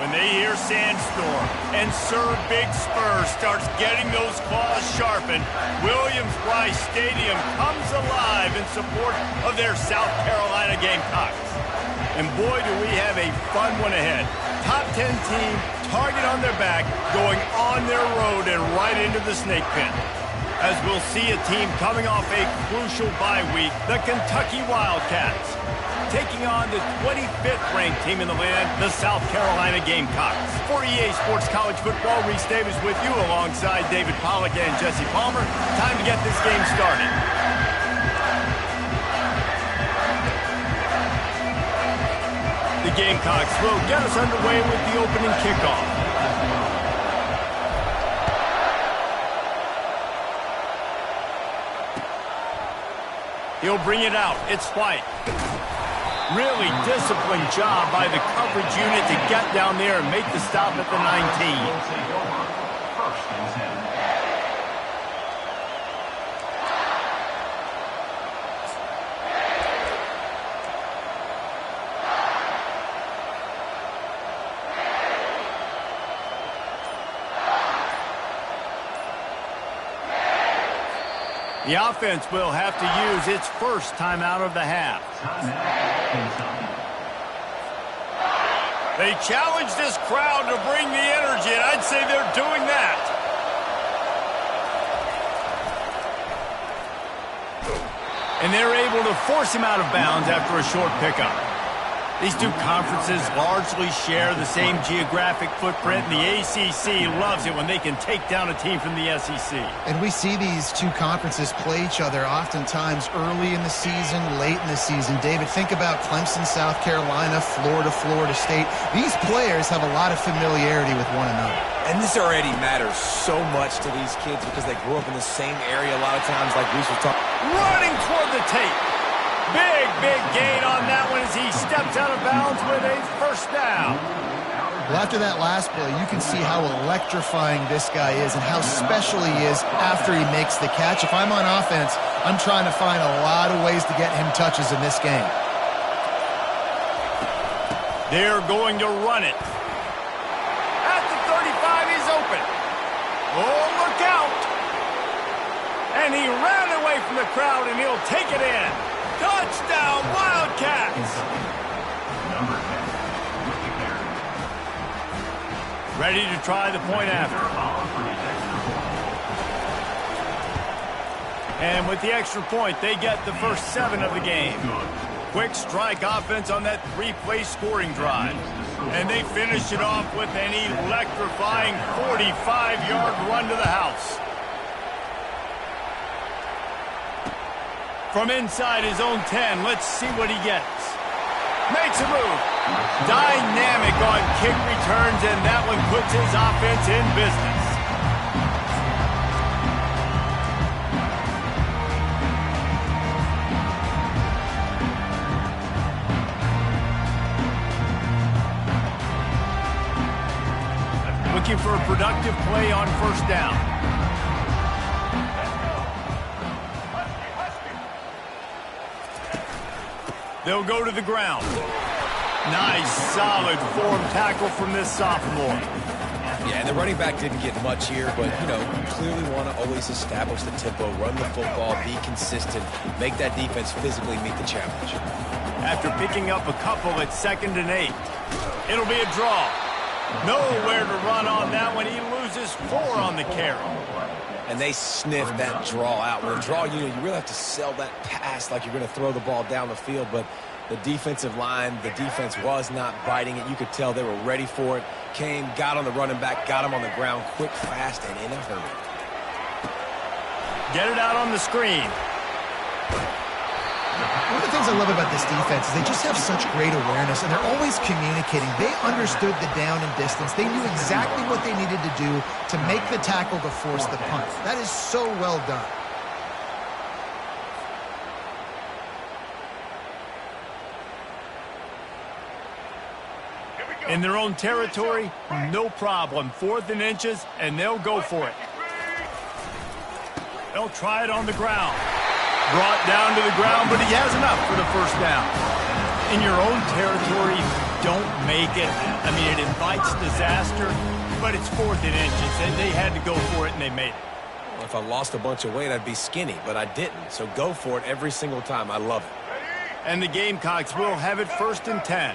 When they hear Sandstorm and Sir Big Spur starts getting those claws sharpened, Williams-Brice Stadium comes alive in support of their South Carolina Gamecocks. And boy, do we have a fun one ahead. Top 10 team, target on their back, going on their road and right into the snake pit. As we'll see a team coming off a crucial bye week, the Kentucky Wildcats, taking on the 25th ranked team in the land, the South Carolina Gamecocks. For EA Sports College Football, Reese Davis with you alongside David Pollack and Jesse Palmer. Time to get this game started. The Gamecocks will get us underway with the opening kickoff. He'll bring it out. It's White. Really disciplined job by the coverage unit to get down there and make the stop at the 19. The offense will have to use its first timeout of the half. They challenge this crowd to bring the energy, and I'd say they're doing that. And they're able to force him out of bounds after a short pickup. These two conferences largely share the same geographic footprint, and the ACC loves it when they can take down a team from the SEC. And we see these two conferences play each other oftentimes early in the season, late in the season. David, think about Clemson, South Carolina, Florida, Florida State. These players have a lot of familiarity with one another. And this already matters so much to these kids because they grew up in the same area a lot of times, like Reese was talking. Running toward the tape. Big gain on that one as he steps out of bounds with a first down. Well, after that last play, you can see how electrifying this guy is and how special he is after he makes the catch. If I'm on offense, I'm trying to find a lot of ways to get him touches in this game. They're going to run it. At the 35, he's open. Oh, look out. And he ran away from the crowd, and he'll take it in. Touchdown, Wildcats! Ready to try the point after. And with the extra point, they get the first 7 of the game. Quick strike offense on that 3-play scoring drive. And they finish it off with an electrifying 45-yard run to the house. From inside his own 10, let's see what he gets. Makes a move. Dynamic on kick returns, and that one puts his offense in business. Looking for a productive play on first down. They'll go to the ground. Nice, solid form tackle from this sophomore. Yeah, and the running back didn't get much here, but, you know, you clearly want to always establish the tempo, run the football, be consistent, make that defense physically meet the challenge. After picking up a couple at 2nd and 8, it'll be a draw. Nowhere to run on that one. He loses 4 on the carry. And they sniff that draw out. With a draw unit, you really have to sell that pass like you're going to throw the ball down the field. But the defensive line, the defense was not biting it. You could tell they were ready for it. Came, got on the running back, got him on the ground quick, fast, and in a hurry. Get it out on the screen. One of the things I love about this defense is they just have such great awareness, and they're always communicating. They understood the down and distance. They knew exactly what they needed to do to make the tackle to force the punt. That is so well done. In their own territory, no problem. 4th and inches, and they'll go for it. They'll try it on the ground. Brought down to the ground, but he has enough for the first down. In your own territory, don't make it. I mean, it invites disaster, but it's 4th and inches, and they had to go for it, and they made it. Well, if I lost a bunch of weight, I'd be skinny, but I didn't. So go for it every single time. I love it. And the Gamecocks will have it 1st and 10.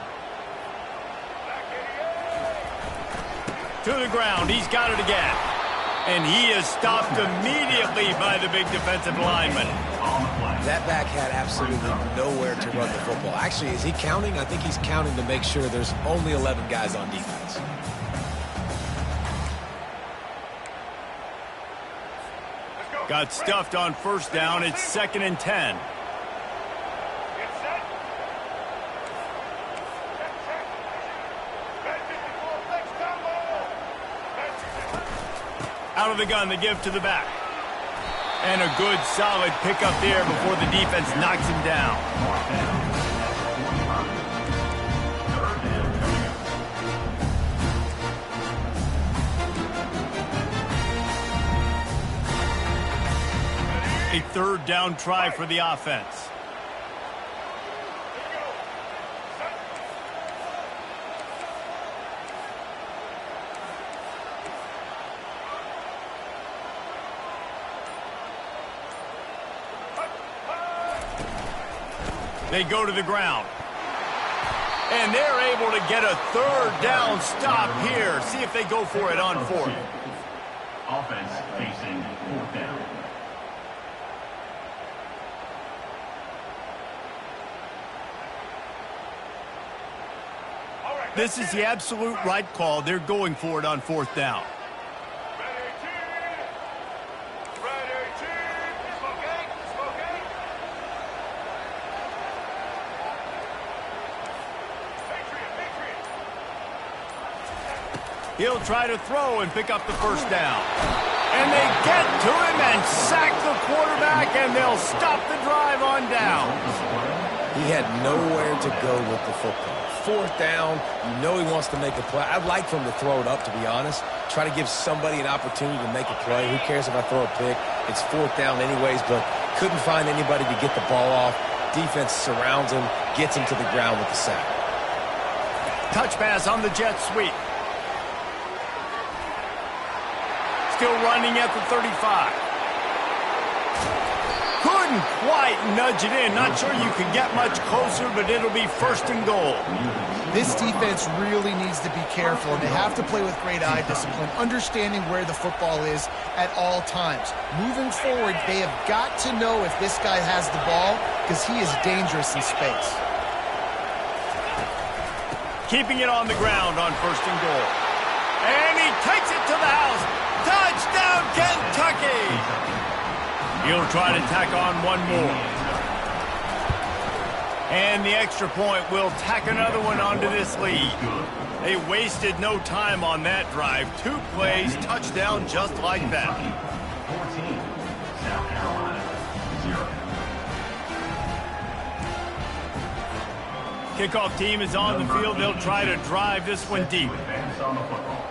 To the ground. He's got it again. And he is stopped immediately by the big defensive lineman. That back had absolutely nowhere to run the football. Actually, is he counting? I think he's counting to make sure there's only 11 guys on defense. Got stuffed on 1st down. It's 2nd and 10. Out of the gun, the give to the back. And a good, solid pickup there before the defense knocks him down. A 3rd down try for the offense. They go to the ground. And they're able to get a 3rd down stop here. See if they go for it on 4th. Offense facing 4th down. This is the absolute right call. They're going for it on 4th down. He'll try to throw and pick up the 1st down. And they get to him and sack the quarterback, and they'll stop the drive on down. He had nowhere to go with the football. 4th down, you know he wants to make a play. I'd like for him to throw it up, to be honest. Try to give somebody an opportunity to make a play. Who cares if I throw a pick? It's 4th down anyways, but couldn't find anybody to get the ball off. Defense surrounds him, gets him to the ground with the sack. Touch pass on the jet sweep. Still running at the 35. Couldn't quite nudge it in. Not sure you could get much closer, but it'll be 1st and goal. This defense really needs to be careful, and they have to play with great eye discipline, understanding where the football is at all times. Moving forward, they have got to know if this guy has the ball, because he is dangerous in space. Keeping it on the ground on 1st and goal. And he takes it to the house. Touchdown, Kentucky! He'll try to tack on one more. And the extra point will tack another one onto this lead. They wasted no time on that drive. 2 plays, touchdown just like that. 14, South Carolina, 0. Kickoff team is on the field. They'll try to drive this one deep. Advance on the football.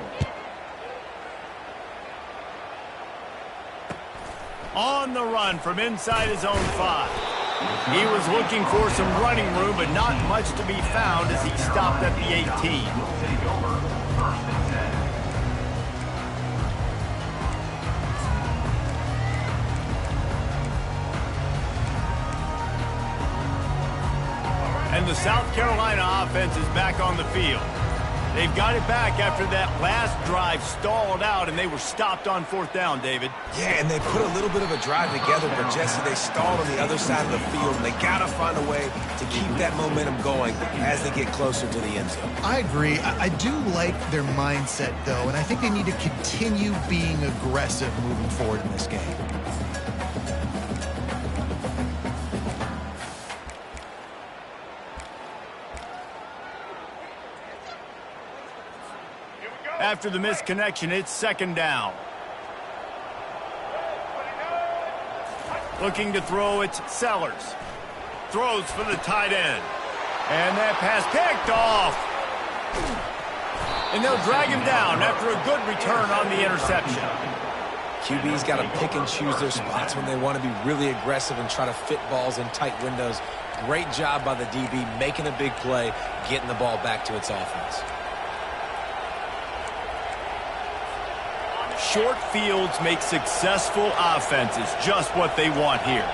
On the run from inside his own 5. He was looking for some running room, but not much to be found as he stopped at the 18. Will take over 1st and 10. And the South Carolina offense is back on the field. They've got it back after that last drive stalled out, and they were stopped on 4th down, David. Yeah, and they put a little bit of a drive together, but Jesse, they stalled on the other side of the field, and they got to find a way to keep that momentum going as they get closer to the end zone. I agree. I do like their mindset, though, and I think they need to continue being aggressive moving forward in this game. After the misconnection, it's 2nd down. Looking to throw, it's Sellers. Throws for the tight end. And that pass picked off. And they'll drag him down after a good return on the interception. QB's got to pick and choose their spots when they want to be really aggressive and try to fit balls in tight windows. Great job by the DB making a big play, getting the ball back to its offense. Short fields make successful offenses just what they want here.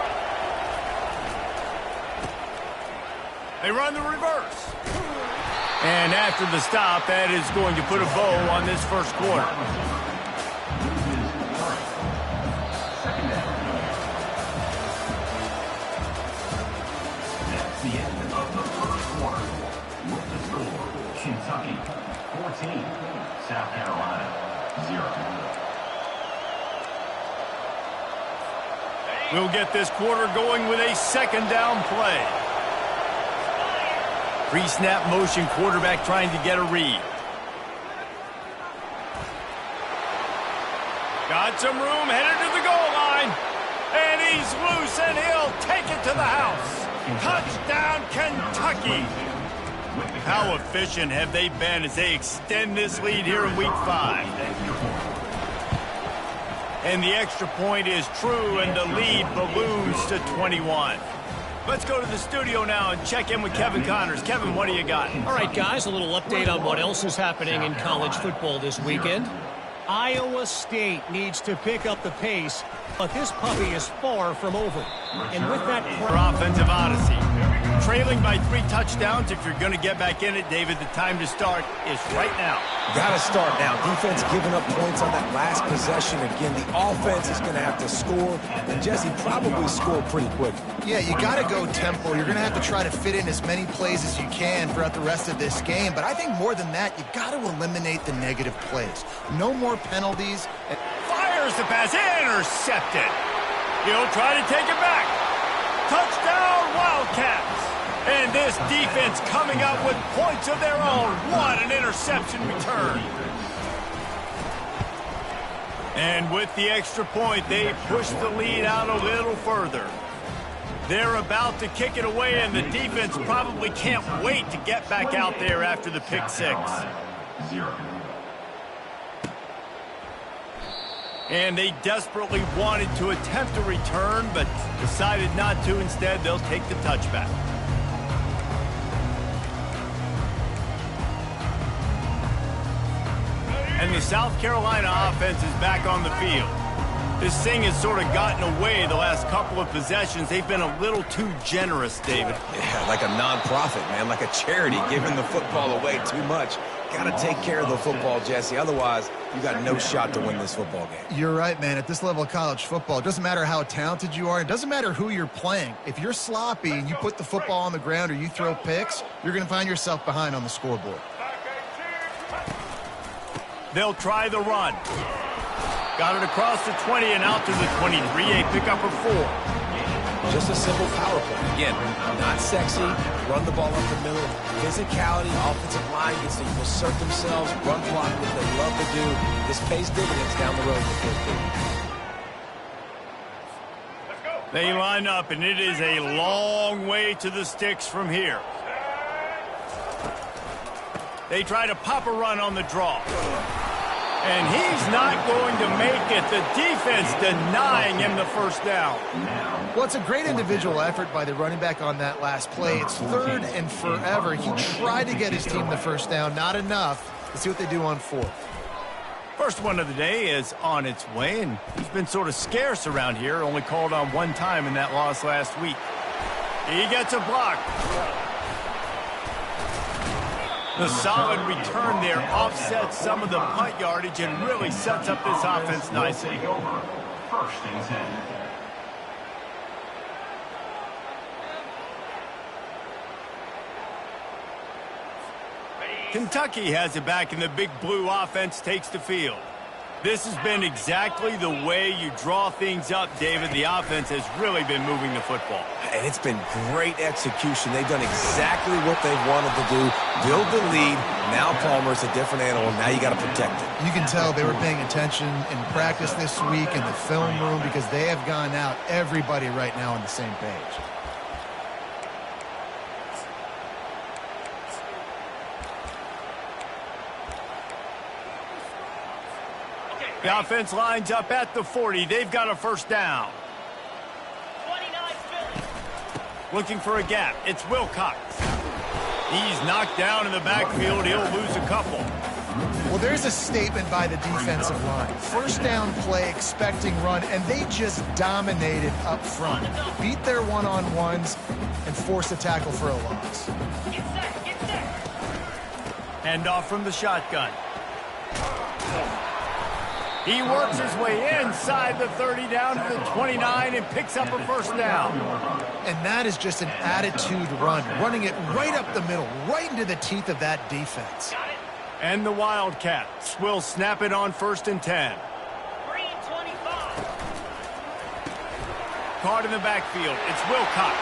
They run the reverse. And after the stop, that is going to put a bow on this first quarter. That's the end of the first quarter. With the score, Kentucky 14, South Carolina 0. We'll get this quarter going with a second down play. Pre-snap motion, quarterback trying to get a read. Got some room, headed to the goal line. And he's loose, and he'll take it to the house. Touchdown, Kentucky. How efficient have they been as they extend this lead here in Week 5? And the extra point is true, and the lead balloons to 21. Let's go to the studio now and check in with Kevin Connors. Kevin, what do you got? All right, guys, a little update on what else is happening in college football this weekend. Iowa State needs to pick up the pace, but this puppy is far from over. And with that offensive odyssey, trailing by 3 touchdowns. If you're going to get back in it, David, the time to start is right now. Got to start now. Defense giving up points on that last possession. Again, the offense is going to have to score, and Jesse probably score pretty quick. Yeah, you got to go tempo. You're going to have to try to fit in as many plays as you can throughout the rest of this game. But I think more than that, you got to eliminate the negative plays. No more penalties. Fires the pass, intercepted. He'll try to take it back. Touchdown, Wildcats. And this defense coming up with points of their own. What an interception return. And with the extra point, they push the lead out a little further. They're about to kick it away, and the defense probably can't wait to get back out there after the pick 6. 0. And they desperately wanted to attempt a return, but decided not to. Instead, they'll take the touchback. And the South Carolina offense is back on the field. This thing has sort of gotten away the last couple of possessions. They've been a little too generous, David. Yeah, like a nonprofit, man, like a charity, giving the football away too much. Got to take care of the football, Jesse. Otherwise, you got no shot to win this football game. You're right, man. At this level of college football, it doesn't matter how talented you are. It doesn't matter who you're playing. If you're sloppy and you put the football on the ground or you throw picks, you're going to find yourself behind on the scoreboard. They'll try the run. Got it across the 20 and out to the 23. A pickup of 4. Just a simple power play. Again, not sexy. Run the ball up the middle. Physicality, offensive line gets to assert themselves, run block, what they love to do. This pays dividends down the road in the fourth quarter. They line up, and it is a long way to the sticks from here. They try to pop a run on the draw. And he's not going to make it. The defense denying him the first down. Well, it's a great individual effort by the running back on that last play. It's 3rd and forever. He tried to get his team the first down. Not enough. Let's see what they do on 4th. First one of the day is on its way, and he's been sort of scarce around here. Only called on 1 time in that loss last week. He gets a block. The solid return there offsets some of the punt yardage and really sets up this offense nicely. First and 10. Kentucky has it back, and the big blue offense takes the field. This has been exactly the way you draw things up, David. The offense has really been moving the football. And it's been great execution. They've done exactly what they've wanted to do. Build the lead. Now Palmer's a different animal. Now you got to protect it. You can tell they were paying attention in practice this week in the film room because they have gone out, everybody right now on the same page. The offense lines up at the 40. They've got a first down. 29 Philly. Looking for a gap. It's Wilcox. He's knocked down in the backfield. He'll lose a couple. Well, there's a statement by the defensive line. First down play, expecting run, and they just dominated up front. Beat their one-on-ones and forced a tackle for a loss. Get set, get set. Handoff from the shotgun. He works his way inside the 30 down to the 29 and picks up a first down. And that is just an attitude run, running it right up the middle, right into the teeth of that defense. Got it. And the Wildcats will snap it on 1st and 10. Green 25. Caught in the backfield. It's Wilcox.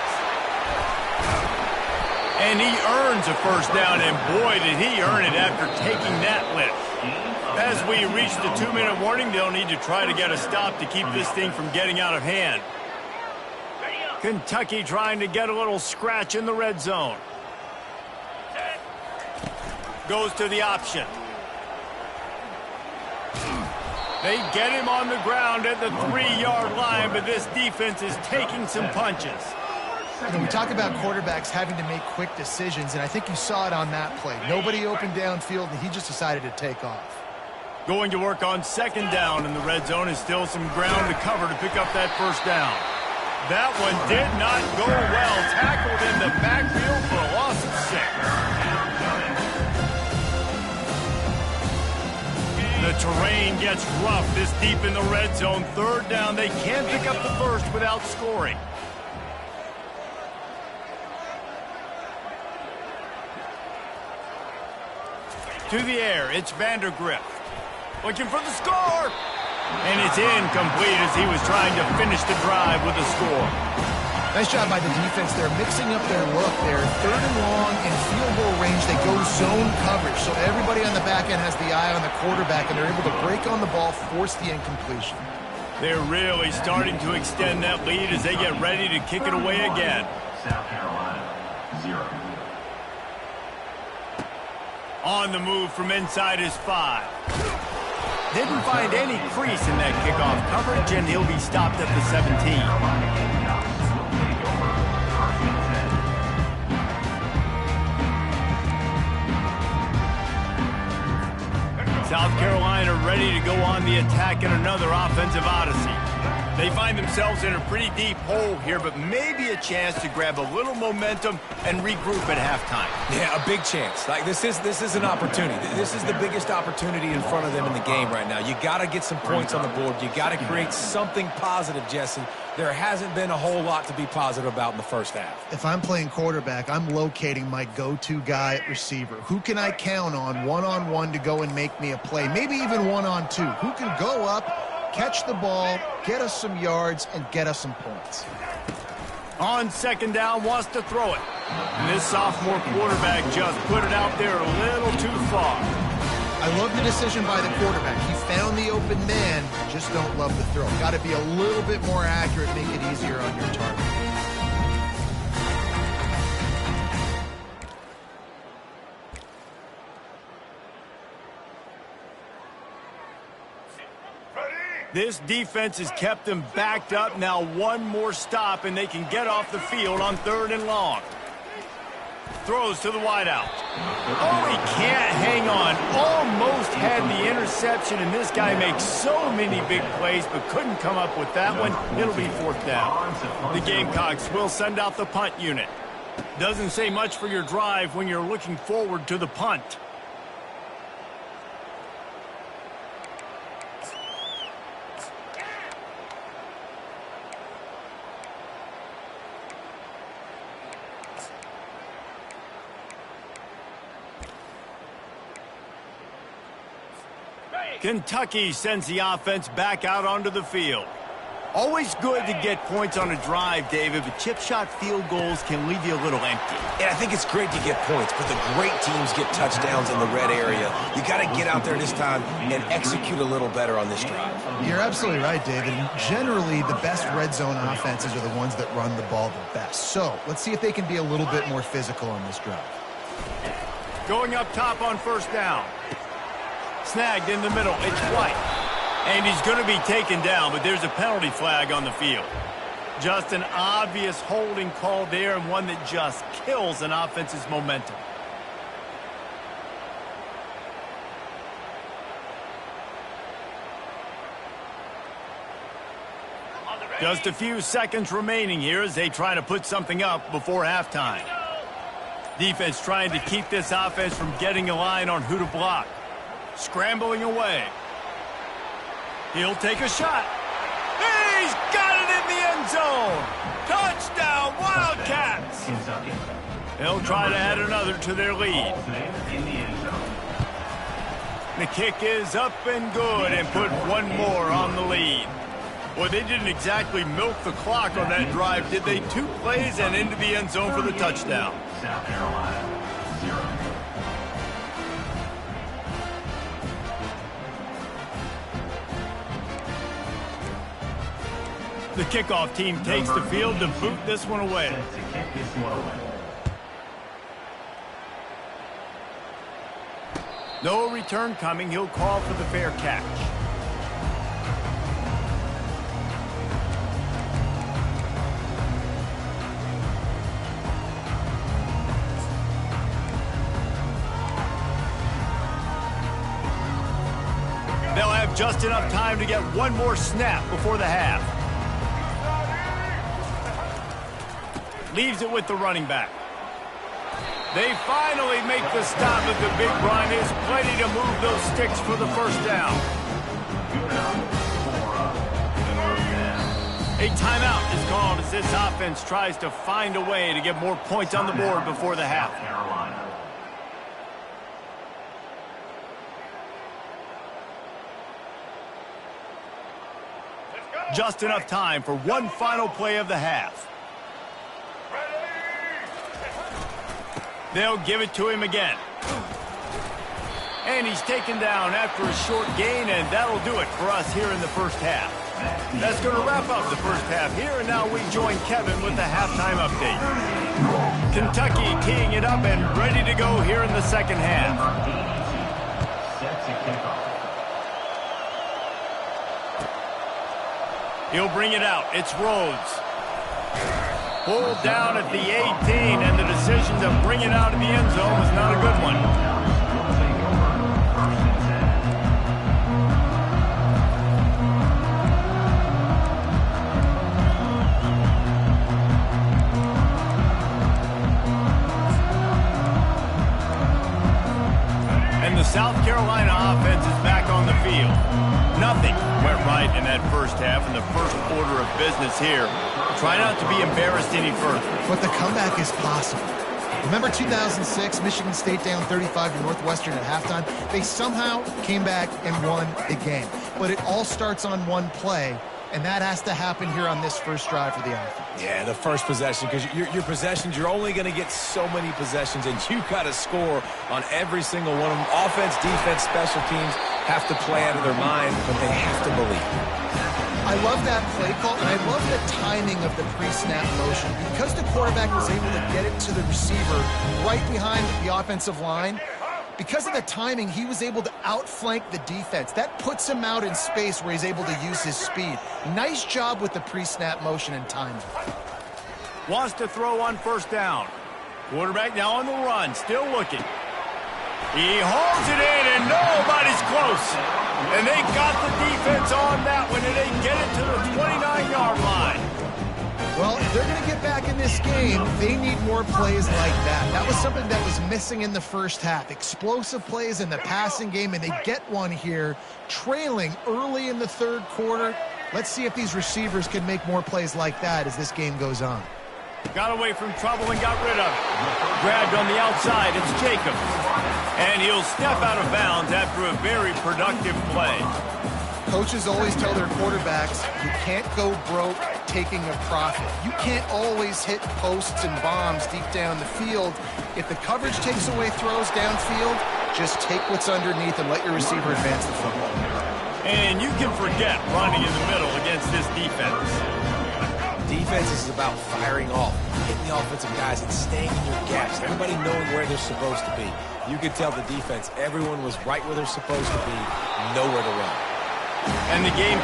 And he earns a first down, and boy, did he earn it after taking that lift. As we reach the 2-minute warning, they'll need to try to get a stop to keep this thing from getting out of hand. Ready up. Kentucky trying to get a little scratch in the red zone. Set. Goes to the option. They get him on the ground at the 3-yard line, but this defense is taking some punches. You know, we talk about quarterbacks having to make quick decisions, and I think you saw it on that play. Nobody open downfield, and he just decided to take off. Going to work on 2nd down in the red zone is still some ground to cover to pick up that first down. That one did not go well. Tackled in the backfield for a loss of 6. The terrain gets rough this deep in the red zone. 3rd down. They can't pick up the first without scoring. To the air, it's Vandergrift. Looking for the score. And it's incomplete as he was trying to finish the drive with a score. Nice job by the defense. They're mixing up their look. They're 3rd and long in field goal range. They go zone coverage. So everybody on the back end has the eye on the quarterback, and they're able to break on the ball, force the incompletion. They're really starting to extend that lead as they get ready to kick it away again. South Carolina, 0. On the move from inside his 5. Didn't find any crease in that kickoff coverage, and he'll be stopped at the 17. South Carolina ready to go on the attack in another offensive odyssey. They find themselves in a pretty deep hole here, but maybe a chance to grab a little momentum and regroup at halftime. Yeah, a big chance. Like this is an opportunity. This is the biggest opportunity in front of them in the game right now. You got to get some points on the board. You got to create something positive, Jesse. There hasn't been a whole lot to be positive about in the first half. If I'm playing quarterback, I'm locating my go-to guy at receiver. Who can I count on one-on-one to go and make me a play? Maybe even one-on-two. Who can go up, catch the ball, get us some yards, and get us some points? On 2nd down, wants to throw it. And this sophomore quarterback just put it out there a little too far. I love the decision by the quarterback. He found the open man, just don't love the throw. Got to be a little bit more accurate, make it easier on your target. This defense has kept them backed up. Now one more stop, and they can get off the field on 3rd and long. Throws to the wideout. Oh, he can't hang on. Almost had the interception, and this guy makes so many big plays, but couldn't come up with that one. It'll be 4th down. The Gamecocks will send out the punt unit. Doesn't say much for your drive when you're looking forward to the punt. Kentucky sends the offense back out onto the field. Always good to get points on a drive, David, but chip shot field goals can leave you a little empty. And I think it's great to get points, but the great teams get touchdowns in the red area. You got to get out there this time and execute a little better on this drive. You're absolutely right, David. Generally, the best red zone offenses are the ones that run the ball the best. So let's see if they can be a little bit more physical on this drive. Going up top on 1st down. Snagged in the middle. It's White. And he's going to be taken down, but there's a penalty flag on the field. Just an obvious holding call there, and one that just kills an offense's momentum. Just a few seconds remaining here as they try to put something up before halftime. Defense trying to keep this offense from getting a line on who to block. Scrambling away. He'll take a shot. He's got it in the end zone. Touchdown, Wildcats. They'll try to add another to their lead. The kick is up and good and put one more on the lead. Well, they didn't exactly milk the clock on that drive, did they? 2 plays and into the end zone for the touchdown. South Carolina, 0. The kickoff team takes the field to boot this one away. Set to kick this one away. No return coming. He'll call for the fair catch. They'll have just enough time to get one more snap before the half. Leaves it with the running back. They finally make the stop at the big run. There's plenty to move those sticks for the first down. A timeout is called as this offense tries to find a way to get more points on the board before the half. Just enough time for one final play of the half. They'll give it to him again. And he's taken down after a short gain, and that'll do it for us here in the first half. That's going to wrap up the first half here, and now we join Kevin with the halftime update. Kentucky teeing it up and ready to go here in the second half. Set to kick off. He'll bring it out. It's Rhodes. Pulled down at the 18, and the decision to bring it out of the end zone was not a good one. And the South Carolina offense is back on the field. Nothing went right in that first half in the first order of business here. Try not to be embarrassed any further. But the comeback is possible. Remember 2006, Michigan State down 35 to Northwestern at halftime? They somehow came back and won the game. But it all starts on one play, and that has to happen here on this first drive for the offense. Yeah, the first possession, because your possessions, you're only going to get so many possessions, and you got to score on every single one of them. Offense, defense, special teams have to play out of their mind, but they have to believe. I love that play call, and I love the timing of the pre-snap motion. Because the quarterback was able to get it to the receiver right behind the offensive line, because of the timing, he was able to outflank the defense. That puts him out in space where he's able to use his speed. Nice job with the pre-snap motion and timing. Wants to throw on first down. Quarterback now on the run, still looking. He holds it in, and nobody's close. And they got the defense on that one, and they get it to the 29-yard line. Well, if they're going to get back in this game, they need more plays like that. That was something that was missing in the first half. Explosive plays in the passing game, and they get one here, trailing early in the third quarter. Let's see if these receivers can make more plays like that as this game goes on. Got away from trouble and got rid of it. Grabbed on the outside, it's Jacobs. And he'll step out of bounds after a very productive play. Coaches always tell their quarterbacks, you can't go broke taking a profit. You can't always hit posts and bombs deep down the field. If the coverage takes away throws downfield, just take what's underneath and let your receiver advance the football. And you can forget running in the middle against this defense. Defense is about firing off, hitting the offensive guys, and staying in your gaps. Everybody knowing where they're supposed to be. You could tell the defense, everyone was right where they're supposed to be, nowhere to run. And the game.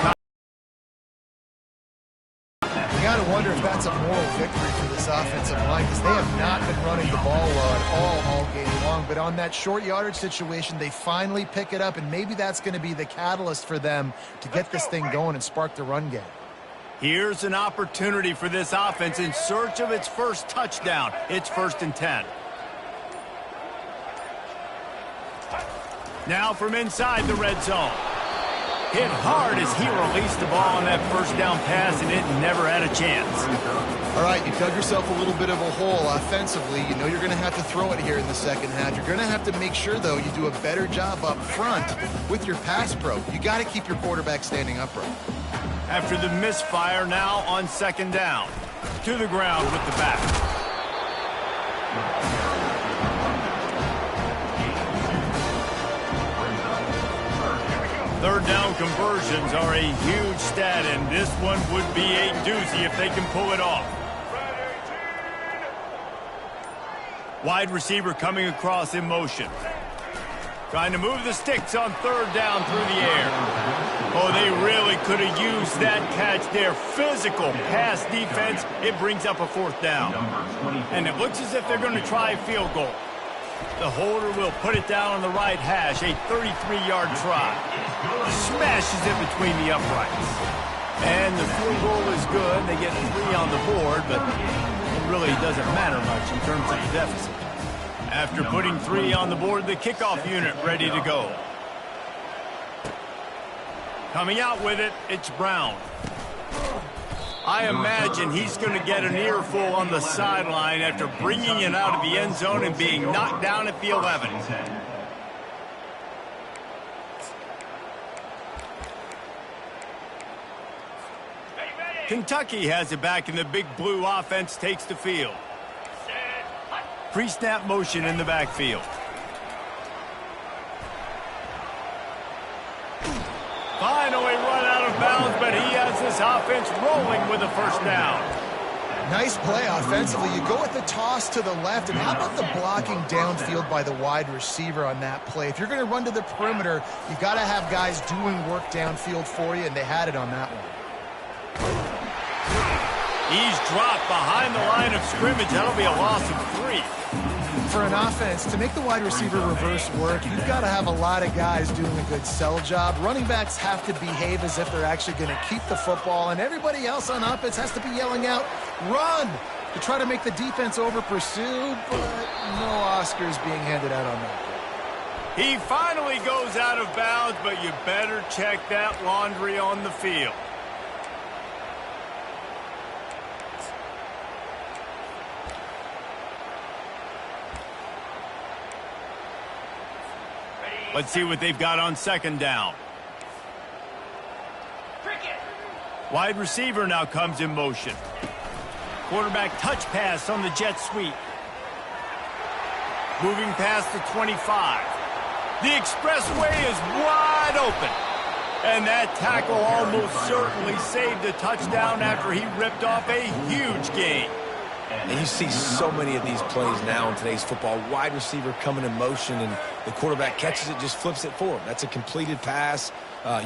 You got to wonder if that's a moral victory for this offensive line, because they have not been running the ball well at all game long. But on that short yardage situation, they finally pick it up, and maybe that's going to be the catalyst for them to get this thing going and spark the run game. Here's an opportunity for this offense in search of its first touchdown. It's 1st and 10. Now from inside the red zone. Hit hard as he released the ball on that first down pass, and it never had a chance. All right, you dug yourself a little bit of a hole offensively. You know you're going to have to throw it here in the second half. You're going to have to make sure, though, you do a better job up front with your pass pro. You got to keep your quarterback standing upright. After the misfire, now on 2nd down. To the ground with the back. Third down conversions are a huge stat, and this one would be a doozy if they can pull it off. Wide receiver coming across in motion. Trying to move the sticks on 3rd down through the air. Oh, they really could have used that catch there. Physical pass defense. It brings up a 4th down. And it looks as if they're going to try a field goal. The holder will put it down on the right hash, a 33-yard try. Smashes it between the uprights. And the field goal is good. They get 3 on the board, but it really doesn't matter much in terms of the deficit. After putting 3 on the board, the kickoff unit ready to go. Coming out with it, it's Brown. I imagine he's going to get an earful on the sideline after bringing it out of the end zone and being knocked down at the 11. Kentucky has it back, and the big blue offense takes the field. Pre-snap motion in the backfield. Finally run out of bounds, but he has this offense rolling with a 1st down. Nice play offensively. You go with the toss to the left, and how about the blocking downfield by the wide receiver on that play? If you're going to run to the perimeter, you got to have guys doing work downfield for you, and they had it on that one. He's dropped behind the line of scrimmage. That'll be a loss of 3. For an offense, to make the wide receiver reverse work, you've got to have a lot of guys doing a good sell job. Running backs have to behave as if they're actually going to keep the football, and everybody else on offense has to be yelling out, run, to try to make the defense over-pursue, but no Oscars being handed out on that. He finally goes out of bounds, but you better check that laundry on the field. Let's see what they've got on 2nd down. Wide receiver now comes in motion. Quarterback touch pass on the jet sweep. Moving past the 25. The expressway is wide open. And that tackle almost certainly saved a touchdown after he ripped off a huge gain. And you see so many of these plays now in today's football. Wide receiver coming in motion, and the quarterback catches it, just flips it forward. That's a completed pass.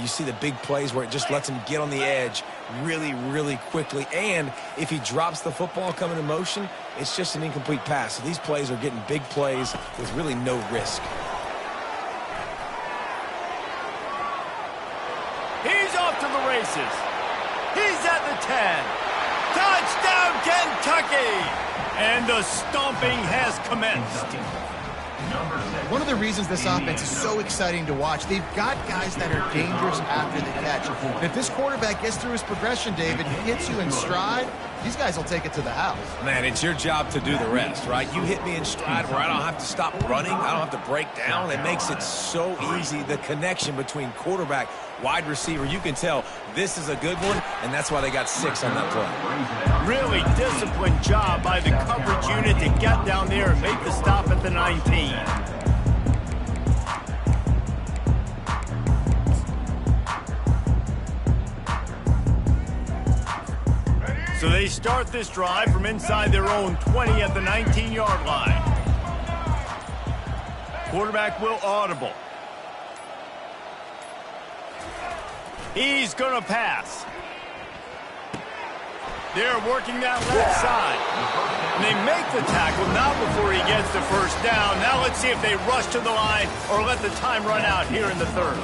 You see the big plays where it just lets him get on the edge really, really quickly. And if he drops the football coming in motion, it's just an incomplete pass. So these plays are getting big plays with really no risk. He's off to the races. He's at the 10. Touchdown, Kentucky! And the stomping has commenced. One of the reasons this offense is so exciting to watch, they've got guys that are dangerous after the catch. And if this quarterback gets through his progression, David, and hits you in stride, these guys will take it to the house. Man, it's your job to do the rest, right? You hit me in stride where I don't have to stop running. I don't have to break down. It makes it so easy, the connection between quarterback, wide receiver. You can tell this is a good one, and that's why they got 6 on that play. Really disciplined job by the coverage unit to get down there and make the stop at the 19. So they start this drive from inside their own 20 at the 19-yard line. Quarterback will audible. He's going to pass. They're working that left side. And they make the tackle, not before he gets the first down. Now let's see if they rush to the line or let the time run out here in the third.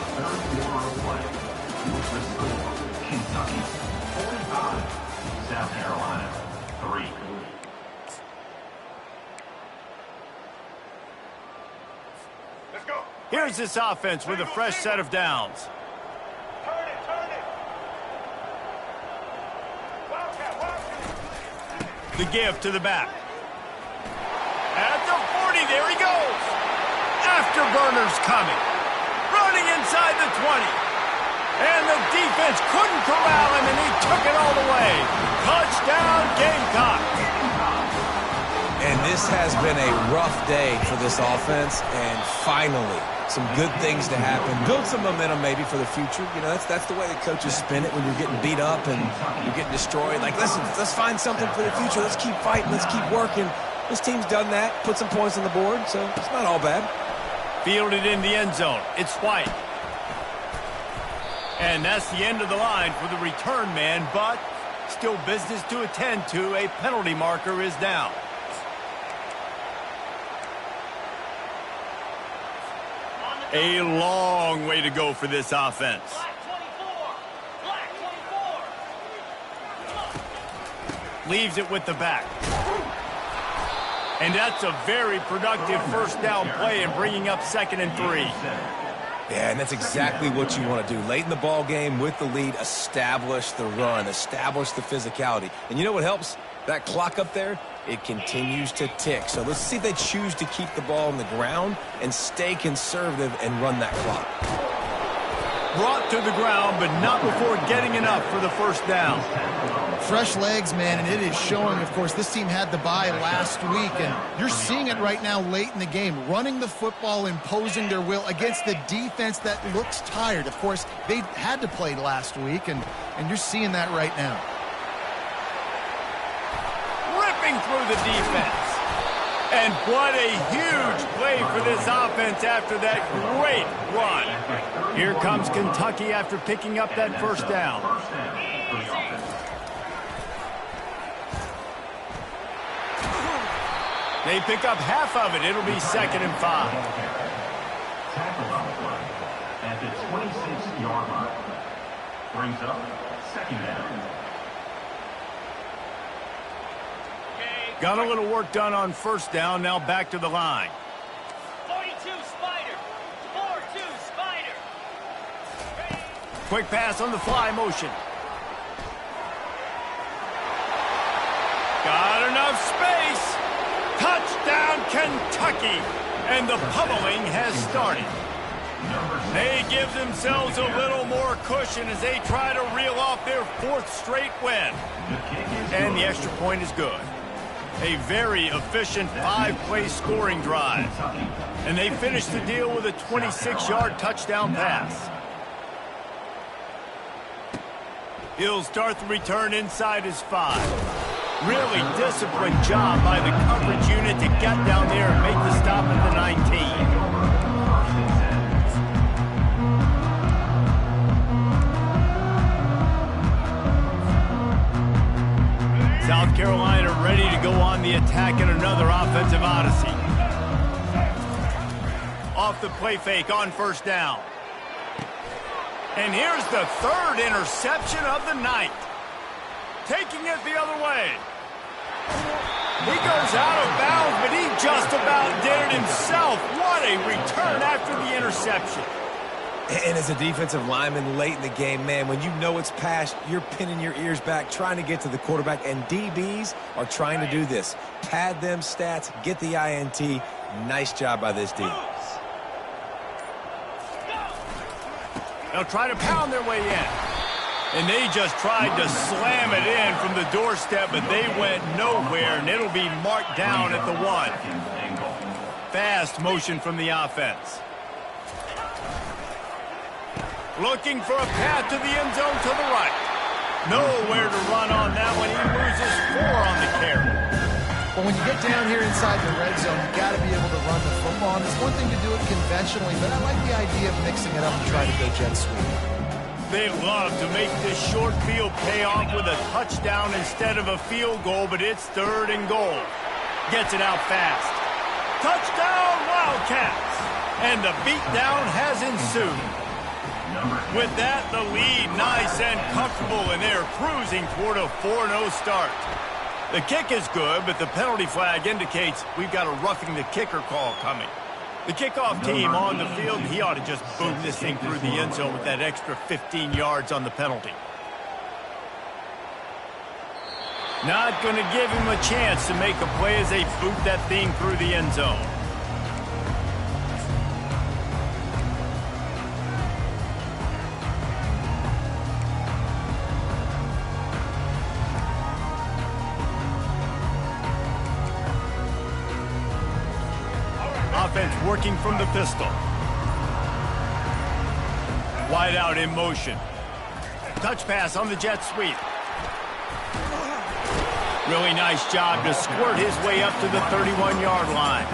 Kentucky 45, South Carolina 3. Let's go. Here's this offense with a fresh set of downs. The give to the back. At the 40, there he goes. Afterburner's coming. Running inside the 20. And the defense couldn't corral him, and he took it all the way. Touchdown, Gamecocks. And this has been a rough day for this offense, and finally, some good things to happen. Build some momentum maybe for the future. You know, that's the way the coaches spin it when you're getting beat up and you're getting destroyed. Like, listen, let's find something for the future. Let's keep fighting. Let's keep working. This team's done that, put some points on the board, so it's not all bad. Fielded in the end zone. It's White. And that's the end of the line for the return man, but still business to attend to. A penalty marker is down. A long way to go for this offense. Black 24. Black 24. Leaves it with the back. And that's a very productive first down play and bringing up 2nd and 3. Yeah, and that's exactly what you want to do. Late in the ball game with the lead, establish the run, establish the physicality. And you know what helps? That clock up there, it continues to tick. So let's see if they choose to keep the ball on the ground and stay conservative and run that clock. Brought to the ground, but not before getting enough for the first down. Fresh legs, man, and it is showing. Of course, this team had the bye last week, and you're seeing it right now late in the game. Running the football, imposing their will against the defense that looks tired. Of course, they had to play last week, and you're seeing that right now. Ripping through the defense. And what a huge play for this offense after that great run. Here comes Kentucky after picking up that first down. They pick up half of it. It'll be 2nd and 5. Tackle on the play at the 26-yard line. Brings up 2nd down. Got a little work done on first down. Now back to the line. 42 Spider. 4-2 Spider. Quick pass on the fly motion. Got enough space. Touchdown, Kentucky. And the pummeling has started. They give themselves a little more cushion as they try to reel off their 4th straight win. And the extra point is good. A very efficient 5-play scoring drive. And they finish the deal with a 26-yard touchdown pass. He'll start the return inside his 5. Really disciplined job by the coverage unit to get down there and make the stop at the 19. South Carolina ready to go on the attack in another offensive odyssey. Off the play fake on first down. And here's the 3rd interception of the night. Taking it the other way. He goes out of bounds, but he just about did it himself. What a return after the interception. And as a defensive lineman late in the game, man, when you know it's past, you're pinning your ears back, trying to get to the quarterback, and DBs are trying to do this. Pad them stats, get the INT. Nice job by this D. They'll try to pound their way in. And they just tried to slam it in from the doorstep, but they went nowhere, and it'll be marked down at the 1. Fast motion from the offense. Looking for a path to the end zone to the right. Nowhere to run on that one. He loses 4 on the carry. Well, when you get down here inside the red zone, you got to be able to run the football. And it's one thing to do it conventionally, but I like the idea of mixing it up and trying to go jet sweep. They love to make this short field pay off with a touchdown instead of a field goal, but it's 3rd and goal. Gets it out fast. Touchdown, Wildcats! And the beatdown has ensued. With that, the lead nice and comfortable, and they're cruising toward a 4-0 start. The kick is good, but the penalty flag indicates we've got a roughing the kicker call coming. The kickoff team on the field, he ought to just boom this thing through the end zone with that extra 15 yards on the penalty. Not going to give him a chance to make a play as they boot that thing through the end zone. Offense working from the pistol. Wide out in motion. Touch pass on the jet sweep. Really nice job to squirt his way up to the 31-yard line.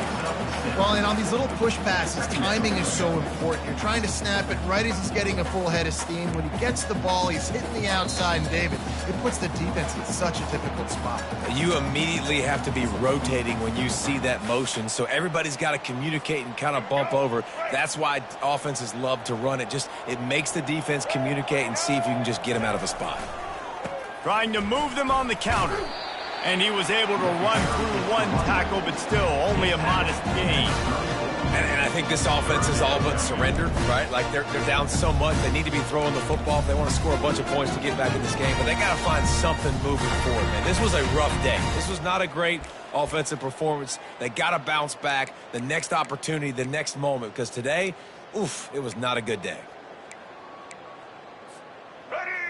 Well, and on these little push passes, timing is so important. You're trying to snap it right as he's getting a full head of steam. When he gets the ball, he's hitting the outside, and David, it puts the defense in such a difficult spot. You immediately have to be rotating when you see that motion, so everybody's got to communicate and kind of bump over. That's why offenses love to run it. It makes the defense communicate and see if you can just get them out of a spot. Trying to move them on the counter. And he was able to run through one tackle, but still only a modest gain. And I think this offense is all but surrendered, right? Like they're down so much, they need to be throwing the football if they want to score a bunch of points to get back in this game. But they got to find something moving forward, man. This was a rough day. This was not a great offensive performance. They got to bounce back the next opportunity, the next moment, because today, it was not a good day.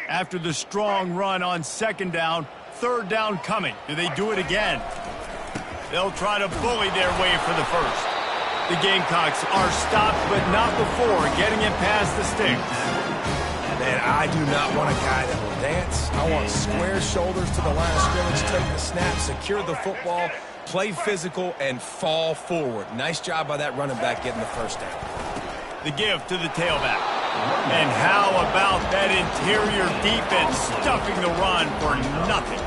After the strong run on 2nd down, 3rd down coming. Do they do it again? They'll try to bully their way for the first. The Gamecocks are stopped, but not before getting it past the sticks. Man, I do not want a guy that will dance. I want square shoulders to the line of scrimmage, take the snap, secure the football, play physical, and fall forward. Nice job by that running back getting the first down. The give to the tailback. And how about that interior defense stuffing the run for nothing?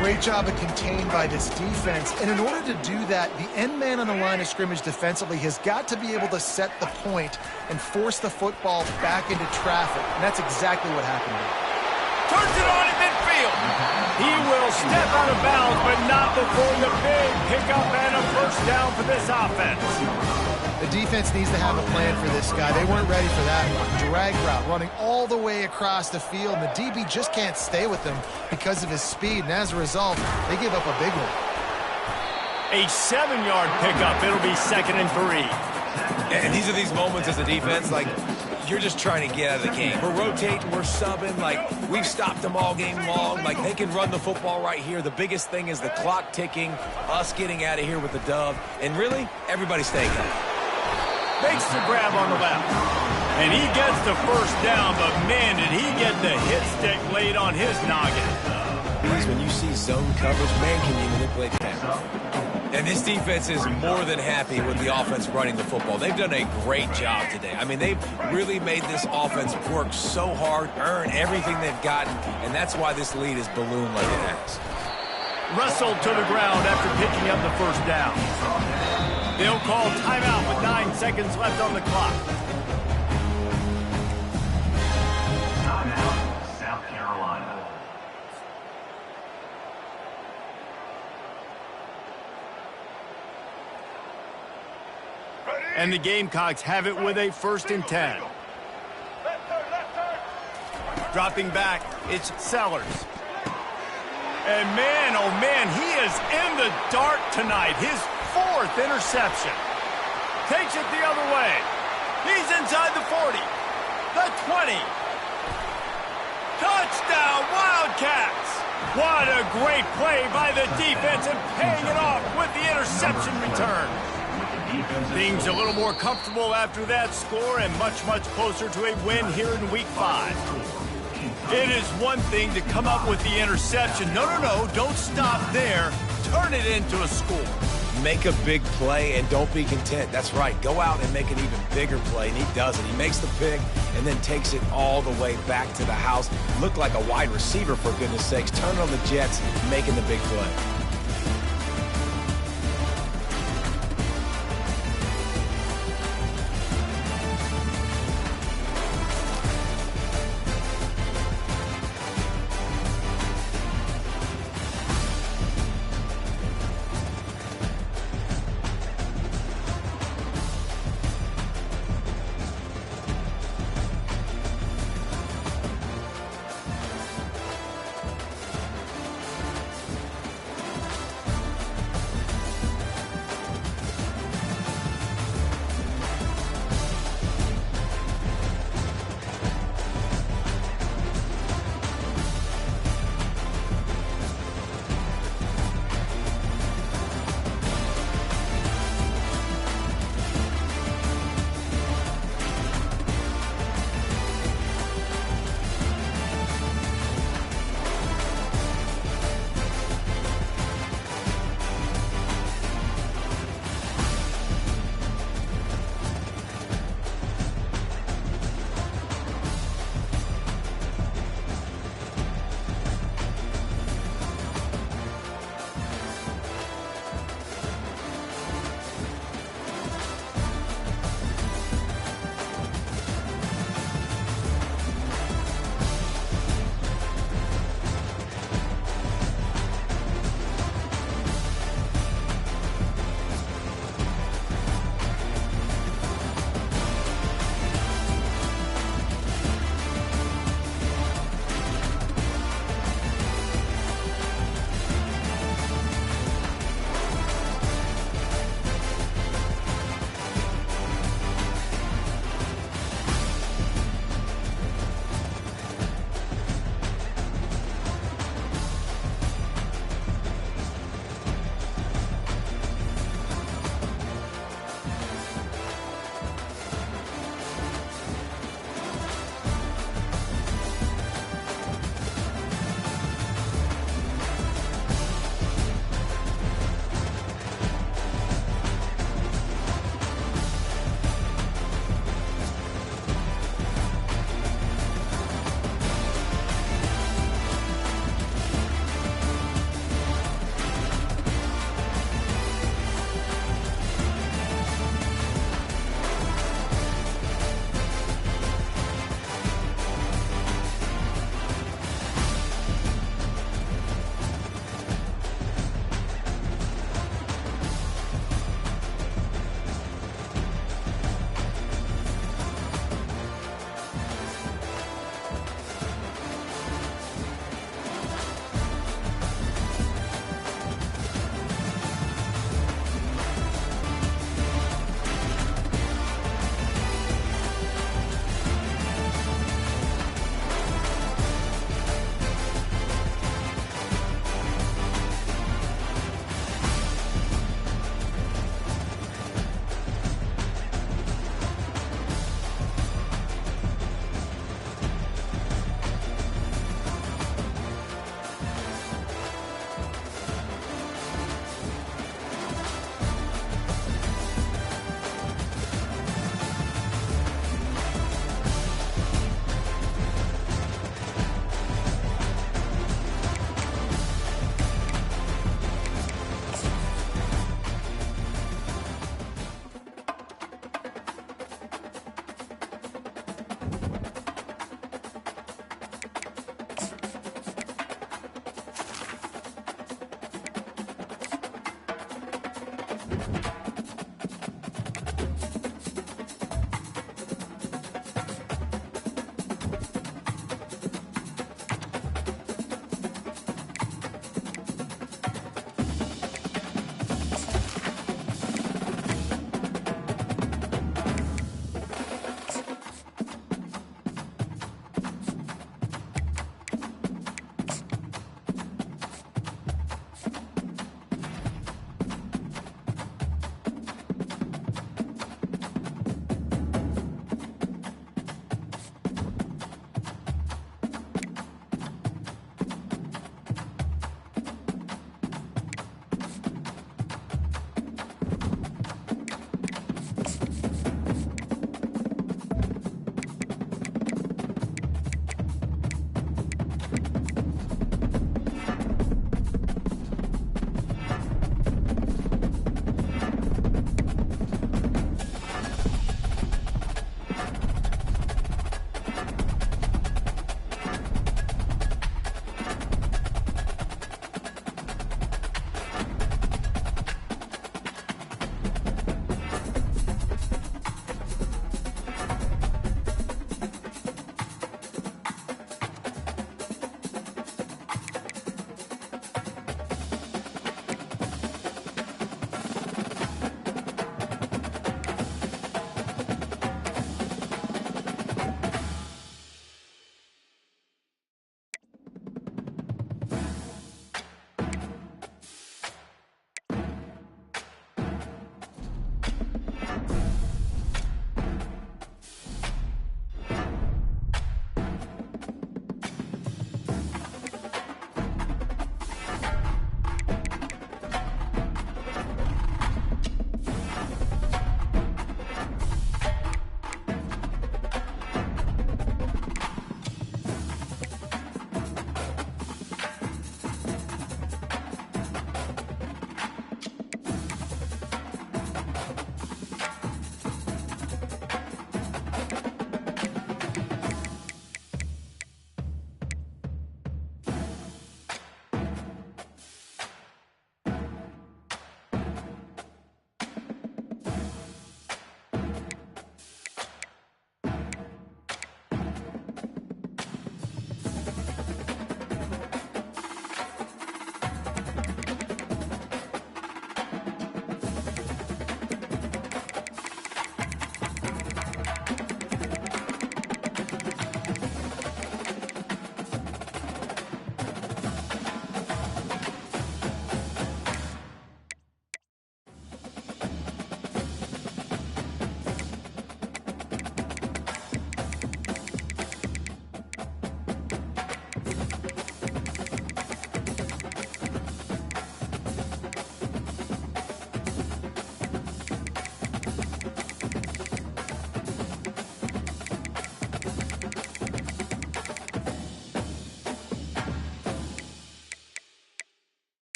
Great job of contained by this defense. And in order to do that, the end man on the line of scrimmage defensively has got to be able to set the point and force the football back into traffic. And that's exactly what happened here. Turns it on in midfield. He will step out of bounds, but not before the big pickup and a first down for this offense. The defense needs to have a plan for this guy. They weren't ready for that one. Drag route running all the way across the field, and the DB just can't stay with him because of his speed, and as a result, they give up a big one. A 7-yard pickup. It'll be 2nd and 3. And these are these moments as a defense, like, you're just trying to get out of the game. We're rotating, we're subbing, like, we've stopped them all game long. Like, they can run the football right here. The biggest thing is the clock ticking, us getting out of here with the dub, and really, everybody staying healthy. Makes the grab on the left. And he gets the first down, but man, did he get the hit stick laid on his noggin. When you see zone coverage, man, can you manipulate that? And this defense is more than happy with the offense running the football. They've done a great job today. I mean, they've really made this offense work so hard, earn everything they've gotten, and that's why this lead is ballooned like it has. Wrestled to the ground after picking up the first down. They'll call timeout with 9 seconds left on the clock. Timeout, South Carolina. And the Gamecocks have it with a 1st and 10. Dropping back, it's Sellers. And man, oh man, he is in the dark tonight. His 4th interception. Takes it the other way. He's inside the 40. The 20. Touchdown, Wildcats. What a great play by the defense and paying it off with the interception return. Things a little more comfortable after that score and much, much closer to a win here in Week 5. It is one thing to come up with the interception. No, don't stop there. Turn it into a score. Make a big play and don't be content. That's right. Go out and make an even bigger play, and he does it. He makes the pick and then takes it all the way back to the house. Looked like a wide receiver, for goodness sakes. Turning on the Jets, making the big play.